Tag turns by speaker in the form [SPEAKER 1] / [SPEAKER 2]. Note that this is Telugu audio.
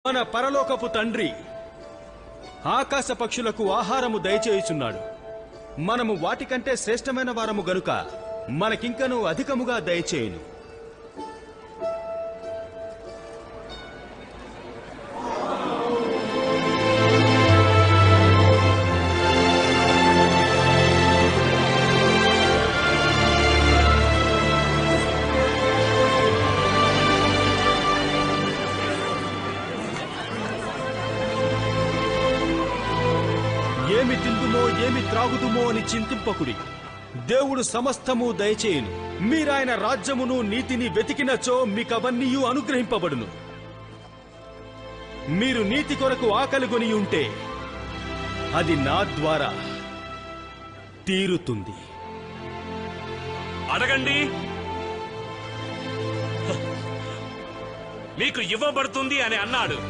[SPEAKER 1] మన పరలోకపు తండ్రి ఆకాశ పక్షులకు ఆహారము దయచేయుచున్నాడు. మనము వాటికంటే శ్రేష్టమైన వారము గనుక మనకింకను అధికముగా దయచేయును. ఏమి తిందుమో ఏమి త్రాగుదుమో అని చింతింపకుడి. దేవుడు సమస్తము దయచేయును. మీరాయన రాజ్యమును నీతిని వెతికినచో మీకవన్నీయు అనుగ్రహింపబడును. మీరు నీతి కొరకు ఆకలిగొని ఉంటే అది నా ద్వారా తీరుతుంది.
[SPEAKER 2] అడగండి, మీకు ఇవ్వబడుతుంది అని అన్నాడు.